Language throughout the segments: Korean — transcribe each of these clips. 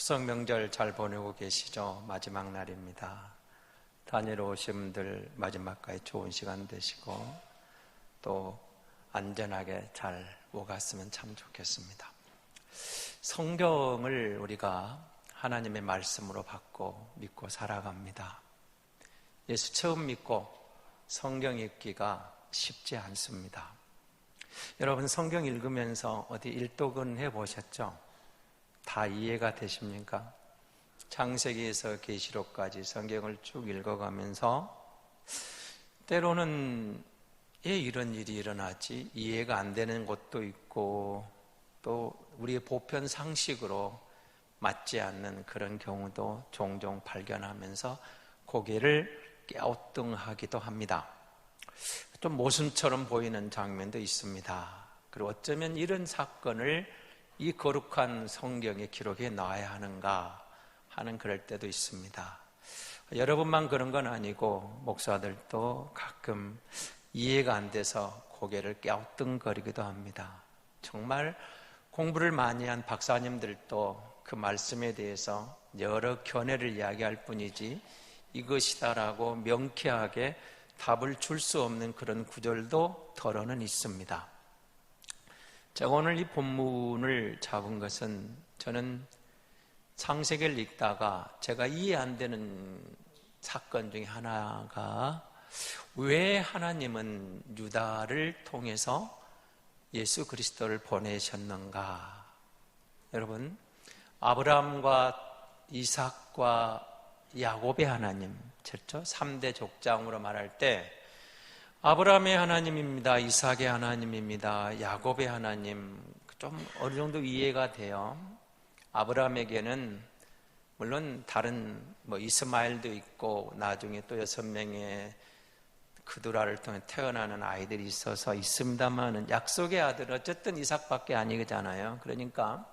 추석 명절 잘 보내고 계시죠? 마지막 날입니다. 다녀오신 분들 마지막까지 좋은 시간 되시고 또 안전하게 잘 오갔으면 참 좋겠습니다. 성경을 우리가 하나님의 말씀으로 받고 믿고 살아갑니다. 예수 처음 믿고 성경 읽기가 쉽지 않습니다. 여러분 성경 읽으면서 어디 일독은 해보셨죠? 다 이해가 되십니까? 창세기에서 계시록까지 성경을 쭉 읽어가면서 때로는 왜 이런 일이 일어나지? 이해가 안 되는 것도 있고 또 우리의 보편 상식으로 맞지 않는 그런 경우도 종종 발견하면서 고개를 갸우뚱하기도 합니다. 좀 모순처럼 보이는 장면도 있습니다. 그리고 어쩌면 이런 사건을 이 거룩한 성경에 기록해 놔야 하는가 하는 그럴 때도 있습니다. 여러분만 그런 건 아니고 목사들도 가끔 이해가 안 돼서 고개를 갸우뚱거리기도 합니다. 정말 공부를 많이 한 박사님들도 그 말씀에 대해서 여러 견해를 이야기할 뿐이지 이것이다라고 명쾌하게 답을 줄 수 없는 그런 구절도 더러는 있습니다. 제가 오늘 이 본문을 잡은 것은 저는 창세기를 읽다가 제가 이해 안 되는 사건 중에 하나가 왜 하나님은 유다를 통해서 예수 그리스도를 보내셨는가? 여러분, 아브라함과 이삭과 야곱의 하나님, 그렇죠? 3대 족장으로 말할 때 아브라함의 하나님입니다. 이삭의 하나님입니다. 야곱의 하나님, 좀 어느 정도 이해가 돼요. 아브라함에게는 물론 다른 이스마엘도 있고 나중에 또 6명의 그두라를 통해 태어나는 아이들이 있어서 있습니다만 약속의 아들은 어쨌든 이삭밖에 아니잖아요. 그러니까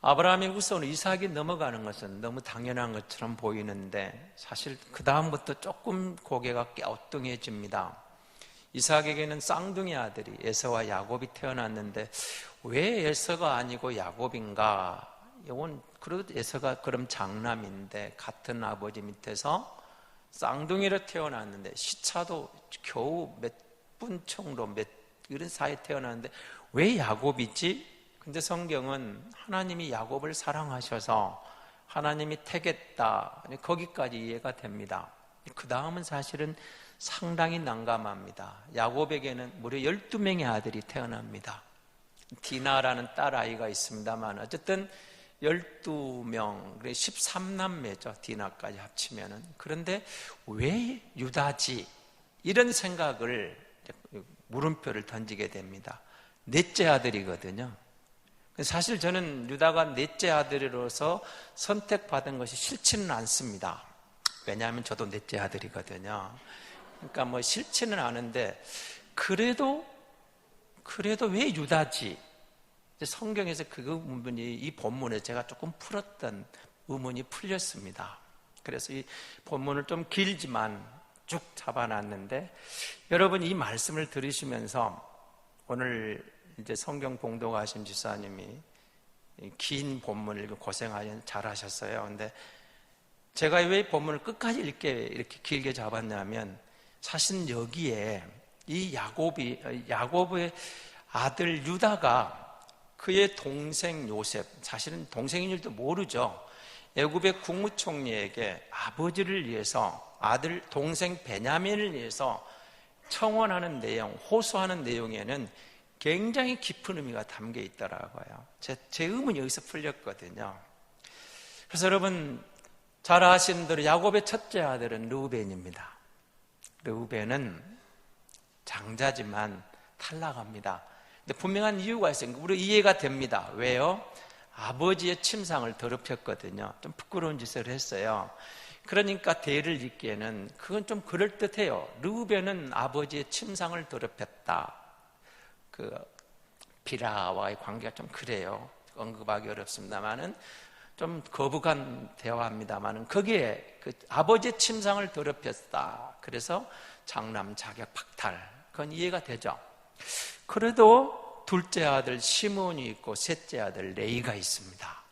아브라함이 우선 이삭이 넘어가는 것은 너무 당연한 것처럼 보이는데 사실 그 다음부터 조금 고개가 갸우뚱해집니다. 이삭에게는 쌍둥이 아들이 에서와 야곱이 태어났는데 왜 에서가 아니고 야곱인가? 이건 그래도 에서가 그럼 장남인데 같은 아버지 밑에서 쌍둥이로 태어났는데 시차도 겨우 몇 분 청로 이런 사이에 태어났는데 왜 야곱이지? 근데 성경은 하나님이 야곱을 사랑하셔서 하나님이 택했다. 거기까지 이해가 됩니다. 그 다음은 사실은 상당히 난감합니다. 야곱에게는 무려 12명의 아들이 태어납니다. 디나라는 딸아이가 있습니다만 어쨌든 12명, 13남매죠. 디나까지 합치면은. 그런데 왜 유다지? 이런 생각을 물음표를 던지게 됩니다. 넷째 아들이거든요. 사실 저는 유다가 넷째 아들로서 선택받은 것이 싫지는 않습니다. 왜냐하면 저도 넷째 아들이거든요. 그러니까 싫지는 않은데 그래도 왜 유다지? 성경에서 그 부분이 이 본문에 제가 조금 풀었던 의문이 풀렸습니다. 그래서 이 본문을 좀 길지만 쭉 잡아놨는데 여러분 이 말씀을 들으시면서 오늘 이제 성경 봉독하신 지사님이 긴 본문을 읽고 잘하셨어요. 근데 제가 왜 본문을 끝까지 이렇게 길게 잡았냐면 사실 여기에 이 야곱의 아들 유다가 그의 동생 요셉, 사실은 동생인 줄도 모르죠. 애굽의 국무총리에게 아버지를 위해서 아들 동생 베냐민을 위해서 청원하는 내용, 호소하는 내용에는 굉장히 깊은 의미가 담겨 있더라고요. 제 의문이 여기서 풀렸거든요. 그래서 여러분 잘 아시는 대로 야곱의 첫째 아들은 르우벤입니다. 르우벤은 장자지만 탈락합니다. 근데 분명한 이유가 있어요. 우리 이해가 됩니다. 왜요? 아버지의 침상을 더럽혔거든요. 좀 부끄러운 짓을 했어요. 그러니까 대를 잇기에는 그건 좀 그럴듯해요. 르우벤은 아버지의 침상을 더럽혔다. 비라와의 관계가 좀 그래요. 언급하기 어렵습니다만은 좀 거북한 대화입니다만은 거기에 아버지의 침상을 더럽혔다. 그래서 장남 자격 박탈. 그건 이해가 되죠. 그래도 둘째 아들 시몬이 있고 셋째 아들 레이가 있습니다.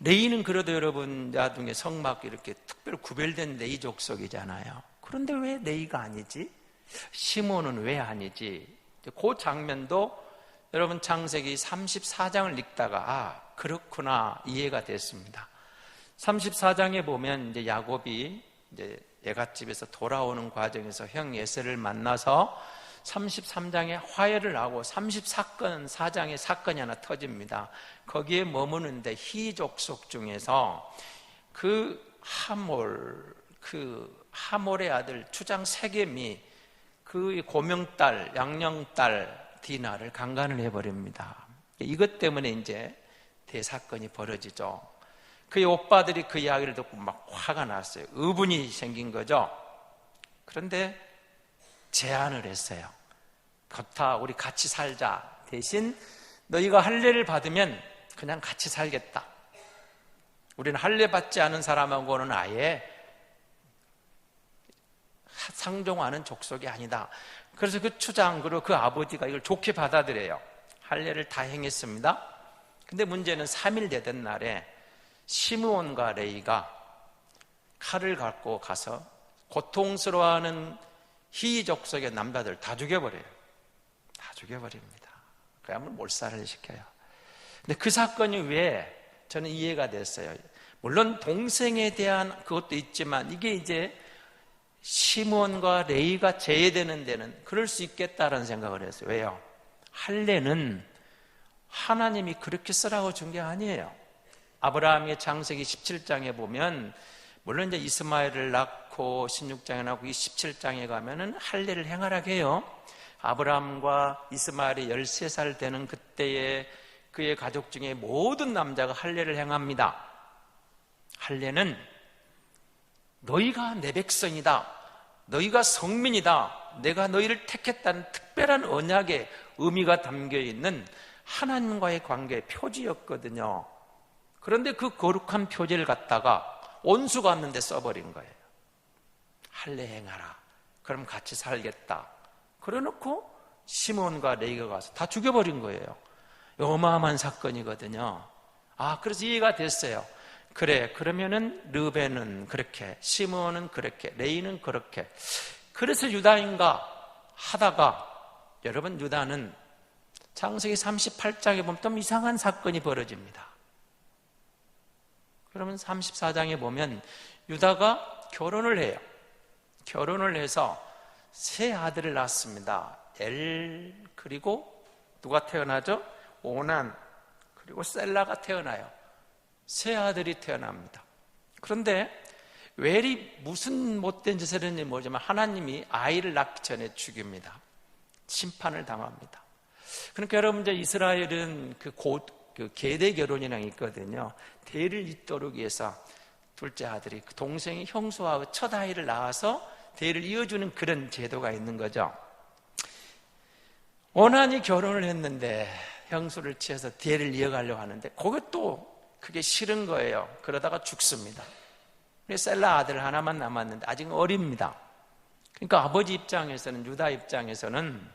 레이는 그래도 여러분 야둥의 성막 이렇게 특별 구별된 레이 족속이잖아요. 그런데 왜 레이가 아니지? 시몬은 왜 아니지? 그 장면도 여러분 창세기 34장을 읽다가 그렇구나 이해가 됐습니다. 34장에 보면 이제 야곱이 이제 애갓집에서 돌아오는 과정에서 형 에서를 만나서 33장에 화해를 하고 34장에 사건이 하나 터집니다. 거기에 머무는데 히족속 중에서 그 하몰의 아들 추장 세겜이 그 고명딸 양령딸 디나를 강간을 해버립니다. 이것 때문에 이제 대사건이 벌어지죠. 그의 오빠들이 그 이야기를 듣고 막 화가 났어요. 의분이 생긴 거죠. 그런데 제안을 했어요. 좋다, 우리 같이 살자. 대신 너희가 할례를 받으면 그냥 같이 살겠다. 우리는 할례 받지 않은 사람하고는 아예 상종하는 족속이 아니다. 그래서 그 추장 그리고 그 아버지가 이걸 좋게 받아들여요. 할례를 다 행했습니다. 근데 문제는 3일 되던 날에 시므온과 레이가 칼을 갖고 가서 고통스러워하는 히족속의 남자들 다 죽여버려요. 다 죽여버립니다. 그야말로 몰살을 시켜요. 근데 그 사건이 왜 저는 이해가 됐어요. 물론 동생에 대한 그것도 있지만 이게 이제 시므온과 레이가 제외되는 데는 그럴 수 있겠다라는 생각을 했어요. 왜요? 할례는 하나님이 그렇게 쓰라고 준 게 아니에요. 아브라함의 창세기 17장에 보면 물론 이제 이스마엘을 낳고 16장에 나오고 이 17장에 가면은 할례를 행하라고 해요. 아브라함과 이스마엘이 13살 되는 그때에 그의 가족 중에 모든 남자가 할례를 행합니다. 할례는 너희가 내 백성이다, 너희가 성민이다, 내가 너희를 택했다는 특별한 언약의 의미가 담겨있는 하나님과의 관계의 표지였거든요. 그런데 그 거룩한 표지를 갖다가 온수가 없는데 써버린 거예요. 할례 행하라, 그럼 같이 살겠다. 그래놓고 시몬과 레이가 가서 다 죽여버린 거예요. 어마어마한 사건이거든요. 그래서 이해가 됐어요. 그래, 그러면은 르벤은 그렇게, 시므온은 그렇게, 레이는 그렇게. 그래서 유다인가 하다가 여러분 유다는 창세기 38장에 보면 좀 이상한 사건이 벌어집니다. 그러면 34장에 보면 유다가 결혼을 해요. 결혼을 해서 세 아들을 낳습니다. 그리고 누가 태어나죠? 오난, 그리고 셀라가 태어나요. 세 아들이 태어납니다. 그런데 웰이 무슨 못된 짓을 했는지 모르지만 하나님이 아이를 낳기 전에 죽입니다. 심판을 당합니다. 그러니까 여러분 이제 이스라엘은 그 계대 결혼이랑 있거든요. 대를 잇도록 위해서 둘째 아들이 그 동생이 형수와 첫 아이를 낳아서 대를 이어주는 그런 제도가 있는 거죠. 오난이 결혼을 했는데 형수를 취해서 대를 이어가려고 하는데 그것도 그게 싫은 거예요. 그러다가 죽습니다. 셀라 아들 하나만 남았는데 아직 어립니다. 그러니까 아버지 입장에서는, 유다 입장에서는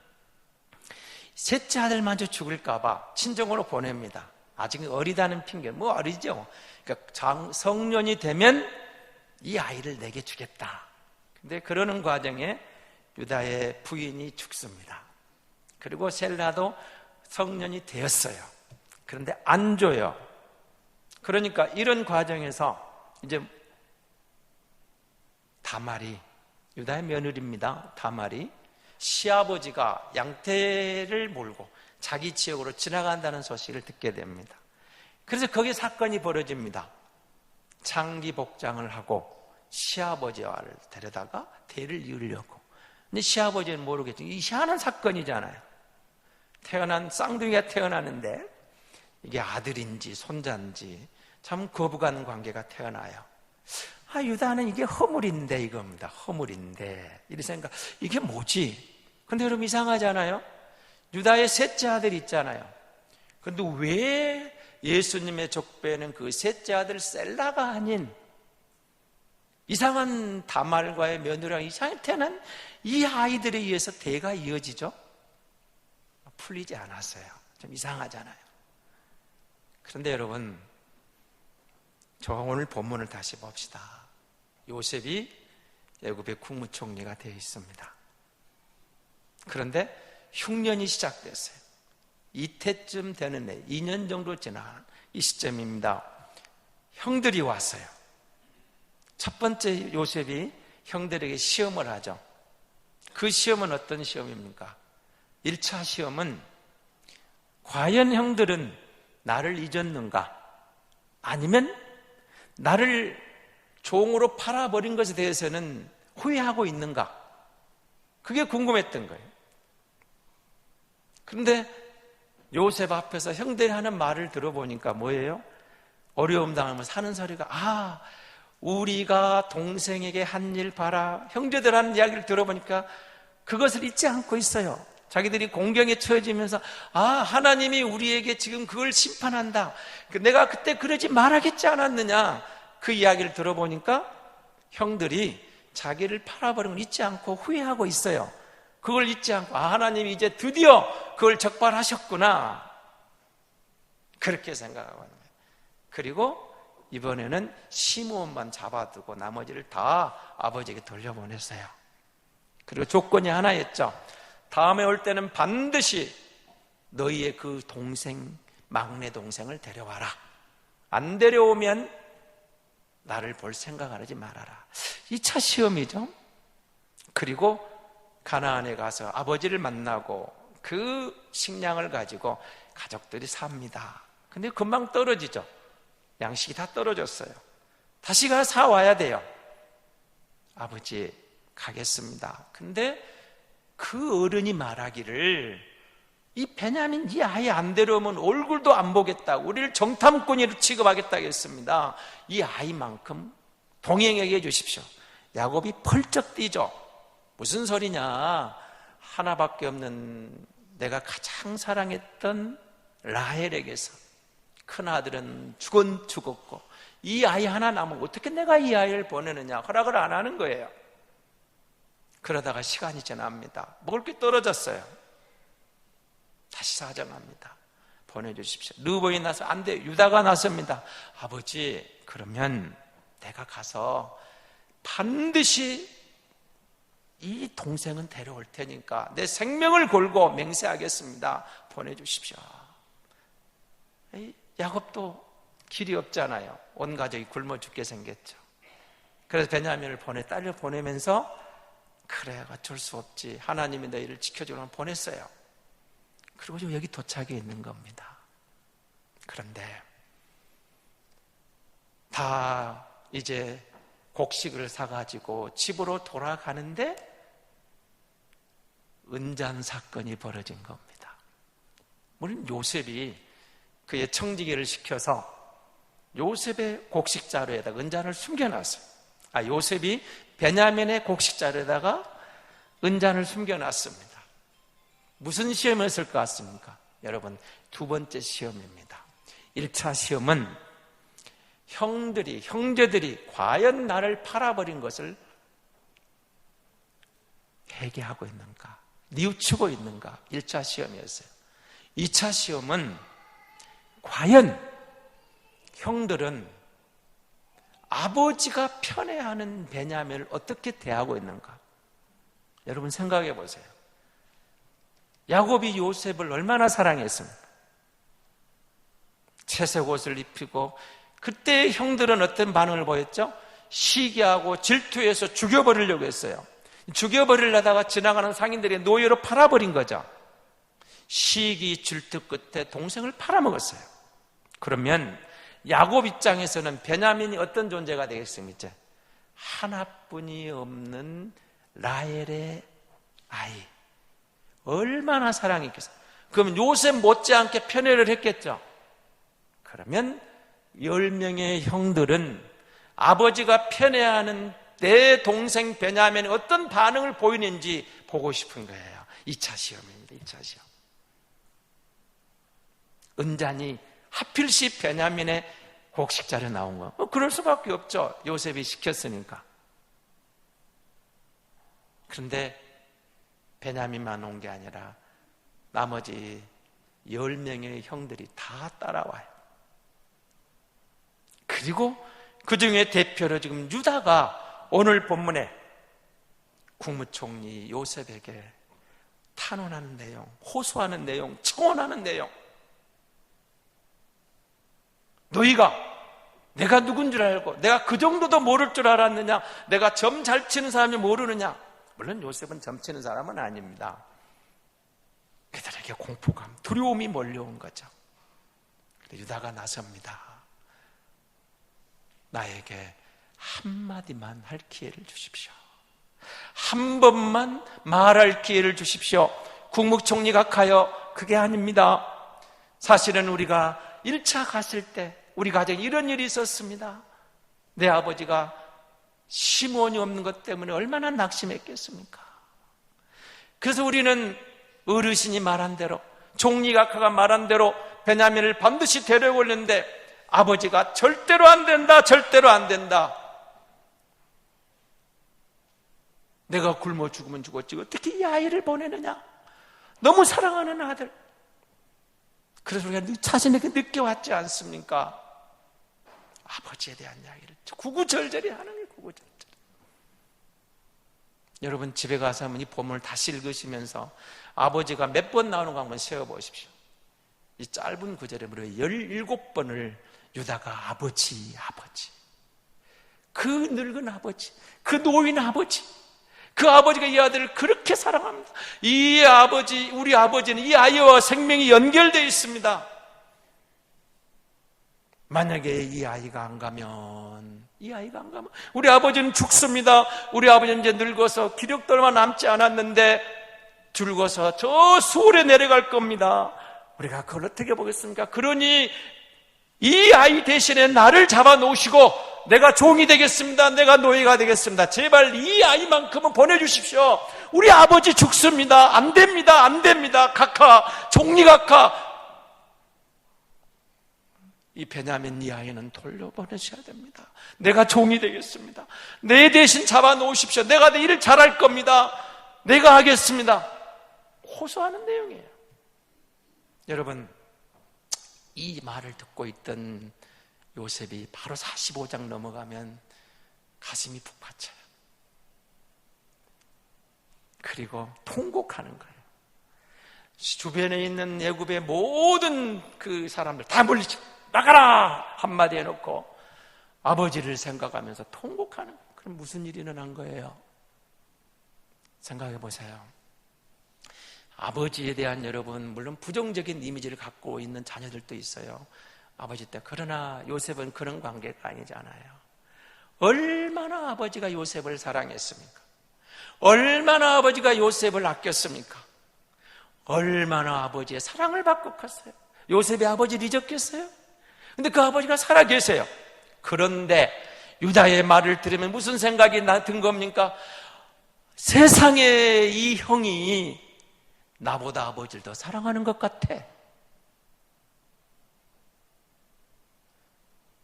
셋째 아들마저 죽을까 봐 친정으로 보냅니다. 아직 어리다는 핑계, 뭐 어리죠. 그러니까 성년이 되면 이 아이를 내게 주겠다. 근데 그러는 과정에 유다의 부인이 죽습니다. 그리고 셀라도 성년이 되었어요. 그런데 안 줘요. 그러니까 이런 과정에서 이제 다말이, 유다의 며느리입니다. 다말이 시아버지가 양태를 몰고 자기 지역으로 지나간다는 소식을 듣게 됩니다. 그래서 거기에 사건이 벌어집니다. 장기 복장을 하고 시아버지와를 데려다가 대를 이으려고. 근데 시아버지는 모르겠죠. 이 희한한 사건이잖아요. 태어난 쌍둥이가 태어나는데 이게 아들인지 손자인지 참 거부가는 관계가 태어나요. 유다는 이게 허물인데 이겁니다. 허물인데 이런 생각, 이게 뭐지? 근데 여러분 이상하잖아요. 유다의 셋째 아들이 있잖아요. 근데 왜 예수님의 족배는 그 셋째 아들 셀라가 아닌 이상한 다말과의 며느리랑 이상하게 태어난 이 아이들에 의해서 대가 이어지죠? 풀리지 않았어요. 좀 이상하잖아요. 그런데 여러분, 저 오늘 본문을 다시 봅시다. 요셉이 애굽의 국무총리가 되어 있습니다. 그런데 흉년이 시작됐어요. 이때쯤 되는 해, 2년 정도 지난 이 시점입니다. 형들이 왔어요. 첫 번째 요셉이 형들에게 시험을 하죠. 그 시험은 어떤 시험입니까? 1차 시험은 과연 형들은 나를 잊었는가? 아니면 나를 종으로 팔아버린 것에 대해서는 후회하고 있는가? 그게 궁금했던 거예요. 그런데 요셉 앞에서 형들이 하는 말을 들어보니까 뭐예요? 어려움 당하면 사는 소리가 우리가 동생에게 한 일 봐라. 형제들 하는 이야기를 들어보니까 그것을 잊지 않고 있어요. 자기들이 공경에 처해지면서 하나님이 우리에게 지금 그걸 심판한다. 내가 그때 그러지 말아야겠지 않았느냐. 그 이야기를 들어보니까 형들이 자기를 팔아버린 걸 잊지 않고 후회하고 있어요. 그걸 잊지 않고 하나님이 이제 드디어 그걸 적발하셨구나. 그렇게 생각하고 있는 거예요. 그리고 이번에는 시므온만 잡아두고 나머지를 다 아버지에게 돌려보냈어요. 그리고 조건이 하나였죠. 다음에 올 때는 반드시 너희의 그 동생, 막내 동생을 데려와라. 안 데려오면 나를 볼 생각을 하지 말아라. 2차 시험이죠. 그리고 가나안에 가서 아버지를 만나고 그 식량을 가지고 가족들이 삽니다. 근데 금방 떨어지죠. 양식이 다 떨어졌어요. 다시 가서 사와야 돼요. 아버지 가겠습니다. 근데 그 어른이 말하기를 이 베냐민 이 아이 안 데려오면 얼굴도 안 보겠다고, 우리를 정탐꾼으로 취급하겠다고 했습니다. 이 아이만큼 동행하게 해주십시오. 야곱이 펄쩍 뛰죠. 무슨 소리냐, 하나밖에 없는 내가 가장 사랑했던 라헬에게서 큰아들은 죽었고 이 아이 하나 남으면 어떻게 내가 이 아이를 보내느냐, 허락을 안 하는 거예요. 그러다가 시간이 지납니다. 먹을 게 떨어졌어요. 다시 사정합니다. 보내주십시오. 르우벤이 나서 안 돼. 유다가 나섭니다. 아버지, 그러면 내가 가서 반드시 이 동생은 데려올 테니까 내 생명을 걸고 맹세하겠습니다. 보내주십시오. 야곱도 길이 없잖아요. 온 가족이 굶어 죽게 생겼죠. 그래서 베냐민을 딸려 보내면서 그래, 어쩔 수 없지, 하나님이 너희를 지켜주려고 보냈어요. 그리고 지금 여기 도착해 있는 겁니다. 그런데 다 이제 곡식을 사가지고 집으로 돌아가는데 은잔 사건이 벌어진 겁니다. 물론 요셉이 그의 청지기를 시켜서 요셉의 곡식자루에다가 은잔을 숨겨놨어요. 요셉이 베냐민의 곡식자루에다가 은잔을 숨겨놨습니다. 무슨 시험이었을 것 같습니까? 여러분, 두 번째 시험입니다. 1차 시험은 형제들이 과연 나를 팔아버린 것을 회개하고 있는가, 뉘우치고 있는가, 1차 시험이었어요. 2차 시험은 과연 형들은 아버지가 편애하는 베냐민을 어떻게 대하고 있는가. 여러분 생각해 보세요. 야곱이 요셉을 얼마나 사랑했습니까? 채색 옷을 입히고, 그때 형들은 어떤 반응을 보였죠? 시기하고 질투해서 죽여버리려고 했어요. 죽여버리려다가 지나가는 상인들이 노예로 팔아버린 거죠. 시기 질투 끝에 동생을 팔아먹었어요. 그러면 야곱 입장에서는 베냐민이 어떤 존재가 되겠습니까? 하나뿐이 없는 라헬의 아이, 얼마나 사랑했겠어요. 그럼 요셉 못지않게 편애를 했겠죠. 그러면 10명의 형들은 아버지가 편애하는 내 동생 베냐민이 어떤 반응을 보이는지 보고 싶은 거예요. 2차 시험입니다. 2차 시험. 은잔이 하필시 베냐민의 곡식자리에 나온 거. 그럴 수밖에 없죠. 요셉이 시켰으니까. 그런데 베냐민만 온 게 아니라 나머지 10명의 형들이 다 따라와요. 그리고 그 중에 대표로 지금 유다가 오늘 본문에 국무총리 요셉에게 탄원하는 내용, 호소하는 내용, 청원하는 내용. 너희가 내가 누군 줄 알고 내가 그 정도도 모를 줄 알았느냐? 내가 점 잘 치는 사람이 모르느냐? 물론 요셉은 점 치는 사람은 아닙니다. 그들에게 공포감, 두려움이 몰려온 거죠. 유다가 나섭니다. 나에게 한마디만 할 기회를 주십시오. 한 번만 말할 기회를 주십시오. 국무총리가 가요. 그게 아닙니다. 사실은 우리가 1차 갔을 때 우리 가정에 이런 일이 있었습니다. 내 아버지가 시몬이 없는 것 때문에 얼마나 낙심했겠습니까? 그래서 우리는 어르신이 말한 대로, 총리각하가 말한 대로 베냐민을 반드시 데려오려는데 아버지가 절대로 안 된다, 절대로 안 된다. 내가 굶어 죽으면 죽었지 어떻게 이 아이를 보내느냐? 너무 사랑하는 아들. 그래서 우리가 자신에게 느껴왔지 않습니까? 아버지에 대한 이야기를 구구절절히 하는 게 구구절절. 여러분 집에 가서 한번 이 본문을 다시 읽으시면서 아버지가 몇 번 나오는 거 한번 세어보십시오. 이 짧은 구절에 무려 17번을 유다가 아버지, 아버지. 그 늙은 아버지, 그 노인 아버지, 그 아버지가 이 아들을 그렇게 사랑합니다. 이 아버지, 우리 아버지는 이 아이와 생명이 연결되어 있습니다. 만약에 이 아이가 안 가면 우리 아버지는 죽습니다. 우리 아버지는 이제 늙어서 기력도 얼마 남지 않았는데 죽어서 저 수월에 내려갈 겁니다. 우리가 그걸 어떻게 보겠습니까? 그러니 이 아이 대신에 나를 잡아놓으시고 내가 종이 되겠습니다. 내가 노예가 되겠습니다. 제발 이 아이만큼은 보내주십시오. 우리 아버지 죽습니다. 안 됩니다. 안 됩니다. 각하, 종리 각하. 이 베냐민 이 아이는 돌려보내셔야 됩니다. 내가 종이 되겠습니다. 내 대신 잡아놓으십시오. 내가 내 일을 잘할 겁니다. 내가 하겠습니다. 호소하는 내용이에요. 여러분, 이 말을 듣고 있던 요셉이 바로 45장 넘어가면 가슴이 푹 받쳐요. 그리고 통곡하는 거예요. 주변에 있는 애굽의 모든 그 사람들 다 물리쳐 나가라 한마디 해놓고 아버지를 생각하면서 통곡하는 거예요. 그럼 무슨 일이 일어난 거예요? 생각해 보세요. 아버지에 대한 여러분 물론 부정적인 이미지를 갖고 있는 자녀들도 있어요. 아버지 때. 그러나 요셉은 그런 관계가 아니잖아요. 얼마나 아버지가 요셉을 사랑했습니까? 얼마나 아버지가 요셉을 아꼈습니까? 얼마나 아버지의 사랑을 받고 컸어요. 요셉의 아버지를 잊었겠어요? 근데 그 아버지가 살아계세요. 그런데 유다의 말을 들으면 무슨 생각이 든 겁니까? 세상에 이 형이 나보다 아버지를 더 사랑하는 것 같아.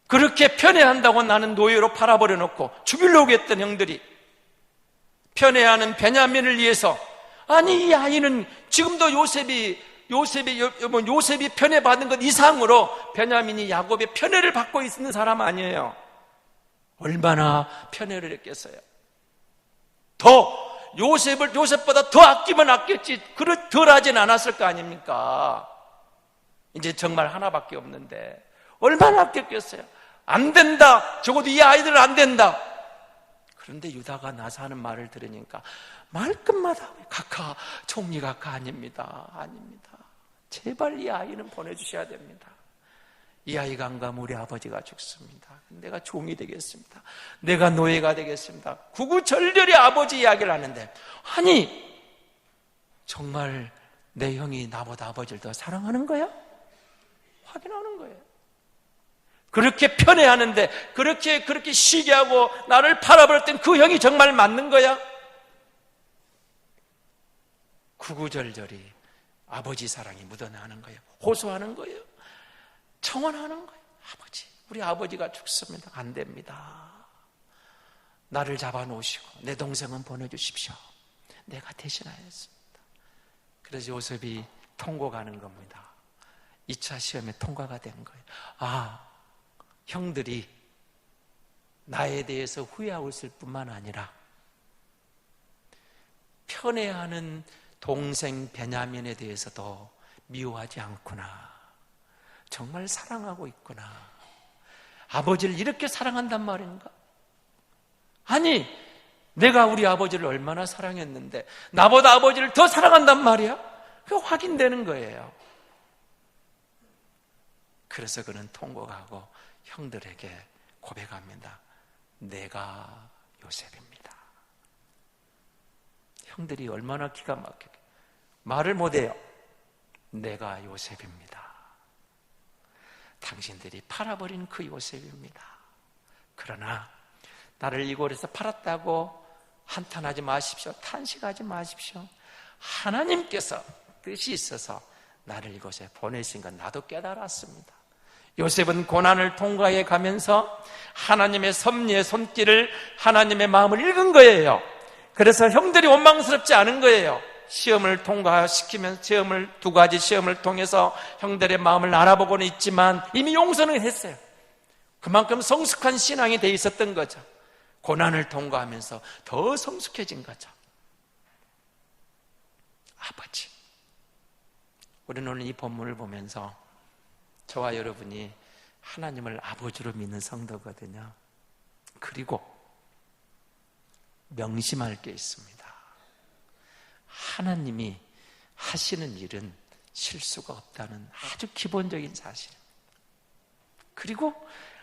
그렇게 편애한다고 나는 노예로 팔아버려 놓고 죽이려고 했던 형들이 편애하는 베냐민을 위해서, 아니 이 아이는 지금도 요셉이 편애받은 것 이상으로 베냐민이 야곱의 편애를 받고 있는 사람 아니에요. 얼마나 편애를 했겠어요. 더 요셉보다 더 아끼면 아꼈지 덜 하진 않았을 거 아닙니까? 이제 정말 하나밖에 없는데 얼마나 아꼈겠어요. 안 된다. 적어도 이 아이들은 안 된다. 그런데 유다가 나서 하는 말을 들으니까 말끝마다 각하, 총리 각하 아닙니다. 아닙니다. 제발 이 아이는 보내주셔야 됩니다. 이 아이가 안 가면 우리 아버지가 죽습니다. 내가 종이 되겠습니다. 내가 노예가 되겠습니다. 구구절절히 아버지 이야기를 하는데, 아니 정말 내 형이 나보다 아버지를 더 사랑하는 거야? 확인하는 거예요. 그렇게 편애하는데 그렇게 쉬게 하고 나를 팔아버렸던 그 형이 정말 맞는 거야? 구구절절히 아버지 사랑이 묻어나는 거예요. 호소하는 거예요. 청원하는 거예요. 아버지, 우리 아버지가 죽습니다. 안 됩니다. 나를 잡아놓으시고 내 동생은 보내주십시오. 내가 대신하였습니다. 그래서 요셉이 통곡하는 겁니다. 2차 시험에 통과가 된 거예요. 아, 형들이 나에 대해서 후회하고 있을 뿐만 아니라 편애하는 동생 베냐민에 대해서도 미워하지 않구나, 정말 사랑하고 있구나, 아버지를 이렇게 사랑한단 말인가? 아니, 내가 우리 아버지를 얼마나 사랑했는데 나보다 아버지를 더 사랑한단 말이야? 그게 확인되는 거예요. 그래서 그는 통곡하고 형들에게 고백합니다. 내가 요셉입니다. 형들이 얼마나 기가 막히게 말을 못해요. 내가 요셉입니다. 당신들이 팔아버린 그 요셉입니다. 그러나 나를 이곳에서 팔았다고 한탄하지 마십시오. 탄식하지 마십시오. 하나님께서 뜻이 있어서 나를 이곳에 보내신 건 나도 깨달았습니다. 요셉은 고난을 통과해 가면서 하나님의 섭리의 손길을, 하나님의 마음을 읽은 거예요. 그래서 형들이 원망스럽지 않은 거예요. 시험을 통과시키면 시험을, 두 가지 시험을 통해서 형들의 마음을 알아보고는 있지만 이미 용서는 했어요. 그만큼 성숙한 신앙이 돼 있었던 거죠. 고난을 통과하면서 더 성숙해진 거죠. 아버지, 우리는 오늘 이 본문을 보면서 저와 여러분이 하나님을 아버지로 믿는 성도거든요. 그리고 명심할 게 있습니다. 하나님이 하시는 일은 실수가 없다는 아주 기본적인 사실. 그리고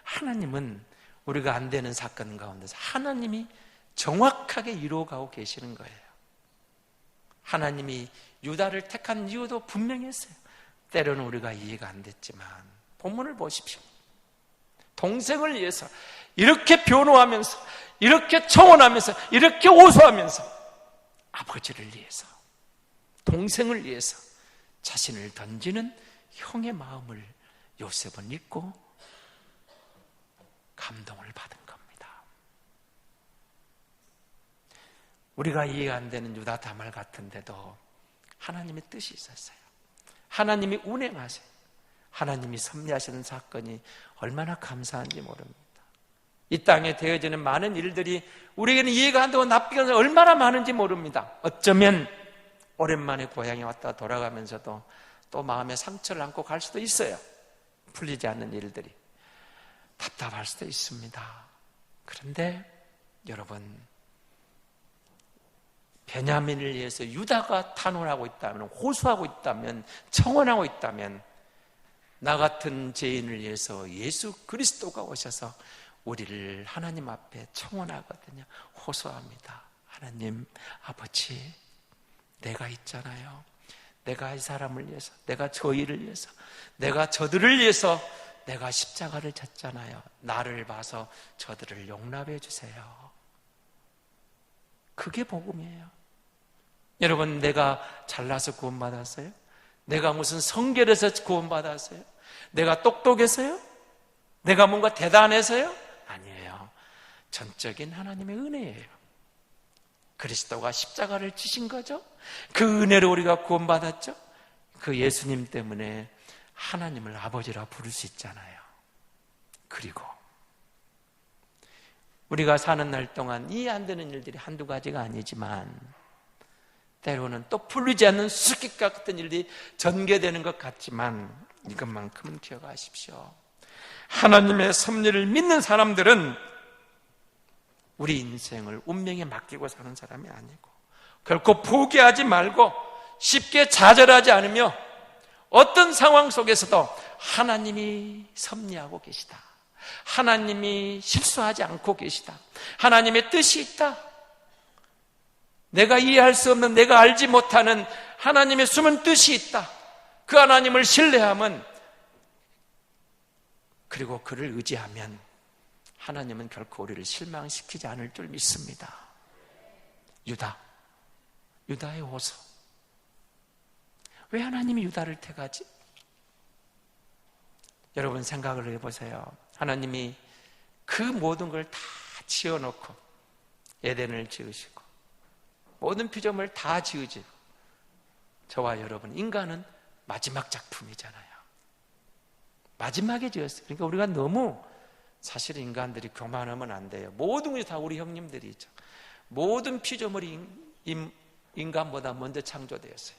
하나님은 우리가 안 되는 사건 가운데서 하나님이 정확하게 이루어가고 계시는 거예요. 하나님이 유다를 택한 이유도 분명히 했어요. 때로는 우리가 이해가 안 됐지만 본문을 보십시오. 동생을 위해서 이렇게 변호하면서, 이렇게 청원하면서, 이렇게 호소하면서, 아버지를 위해서, 동생을 위해서 자신을 던지는 형의 마음을 요셉은 잊고 감동을 받은 겁니다. 우리가 이해가 안 되는 유다 다말 같은데도 하나님의 뜻이 있었어요. 하나님이 운행하세요. 하나님이 섭리하시는 사건이 얼마나 감사한지 모릅니다. 이 땅에 되어지는 많은 일들이 우리에게는 이해가 안 되고 납득이 얼마나 많은지 모릅니다. 어쩌면 오랜만에 고향에 왔다 돌아가면서도 또 마음에 상처를 안고 갈 수도 있어요. 풀리지 않는 일들이 답답할 수도 있습니다. 그런데 여러분, 베냐민을 위해서 유다가 탄원하고 있다면, 호소하고 있다면, 청원하고 있다면, 나 같은 죄인을 위해서 예수 그리스도가 오셔서 우리를 하나님 앞에 청원하거든요. 호소합니다. 하나님 아버지, 내가 있잖아요. 내가 이 사람을 위해서, 내가 저 일을 위해서, 내가 저들을 위해서 내가 십자가를 졌잖아요. 나를 봐서 저들을 용납해 주세요. 그게 복음이에요. 여러분, 내가 잘나서 구원받았어요? 내가 무슨 성결해서 구원받았어요? 내가 똑똑해서요? 내가 뭔가 대단해서요? 아니에요. 전적인 하나님의 은혜예요. 그리스도가 십자가를 지신 거죠. 그 은혜로 우리가 구원받았죠. 그 예수님 때문에 하나님을 아버지라 부를 수 있잖아요. 그리고 우리가 사는 날 동안 이해 안 되는 일들이 한두 가지가 아니지만 때로는 또 풀리지 않는 수수께끼 같은 일들이 전개되는 것 같지만 이것만큼은 기억하십시오. 하나님의 섭리를 믿는 사람들은 우리 인생을 운명에 맡기고 사는 사람이 아니고 결코 포기하지 말고 쉽게 좌절하지 않으며 어떤 상황 속에서도 하나님이 섭리하고 계시다. 하나님이 실수하지 않고 계시다. 하나님의 뜻이 있다. 내가 이해할 수 없는, 내가 알지 못하는 하나님의 숨은 뜻이 있다. 그 하나님을 신뢰하면, 그리고 그를 의지하면 하나님은 결코 우리를 실망시키지 않을 줄 믿습니다. 유다의 호소. 왜 하나님이 유다를 택하지? 여러분 생각을 해보세요. 하나님이 그 모든 걸 다 지어놓고 에덴을 지으시고 모든 피조물 다 지으시고 저와 여러분, 인간은 마지막 작품이잖아요. 마지막에 지었어요. 그러니까 우리가 너무 사실 인간들이 교만하면 안 돼요. 모든 것이 다 우리 형님들이죠. 모든 피조물이 인간보다 먼저 창조되었어요.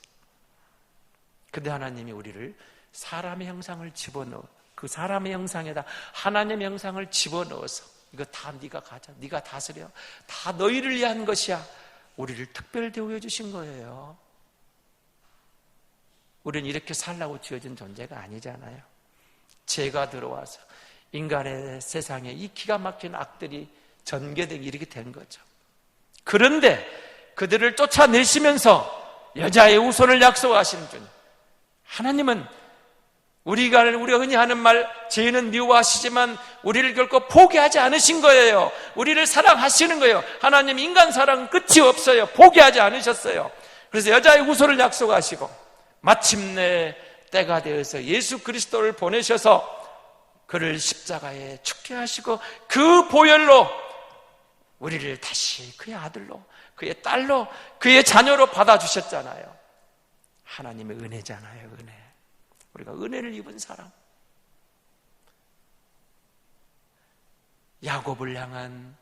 근데 하나님이 우리를 사람의 형상을 집어넣어, 그 사람의 형상에다 하나님의 형상을 집어넣어서 이거 다 네가 가져, 네가 다스려, 다 너희를 위한 것이야. 우리를 특별 대우해 주신 거예요. 우리는 이렇게 살라고 지어진 존재가 아니잖아요. 죄가 들어와서 인간의 세상에 이 기가 막힌 악들이 전개되기 이렇게 된 거죠. 그런데 그들을 쫓아내시면서 여자의 후손을 약속하시는 분, 하나님은 우리가 흔히 하는 말, 죄는 미워하시지만 우리를 결코 포기하지 않으신 거예요. 우리를 사랑하시는 거예요. 하나님 인간 사랑은 끝이 없어요. 포기하지 않으셨어요. 그래서 여자의 후손을 약속하시고 마침내 때가 되어서 예수 그리스도를 보내셔서 그를 십자가에 죽게 하시고 그 보혈로 우리를 다시 그의 아들로, 그의 딸로, 그의 자녀로 받아주셨잖아요. 하나님의 은혜잖아요. 은혜. 우리가 은혜를 입은 사람, 야곱을 향한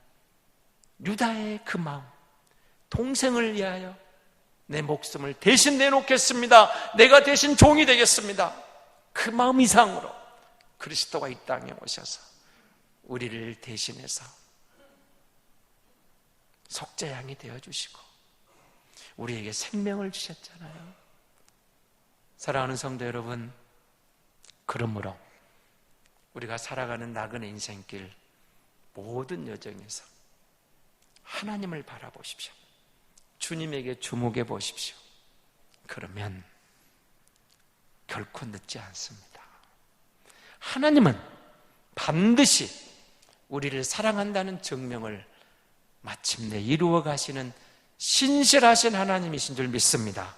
유다의 그 마음, 동생을 위하여 내 목숨을 대신 내놓겠습니다, 내가 대신 종이 되겠습니다, 그 마음 이상으로 그리스도가 이 땅에 오셔서 우리를 대신해서 속죄양이 되어주시고 우리에게 생명을 주셨잖아요. 사랑하는 성도 여러분, 그러므로 우리가 살아가는 나그네 인생길 모든 여정에서 하나님을 바라보십시오. 주님에게 주목해 보십시오. 그러면 결코 늦지 않습니다. 하나님은 반드시 우리를 사랑한다는 증명을 마침내 이루어 가시는 신실하신 하나님이신 줄 믿습니다.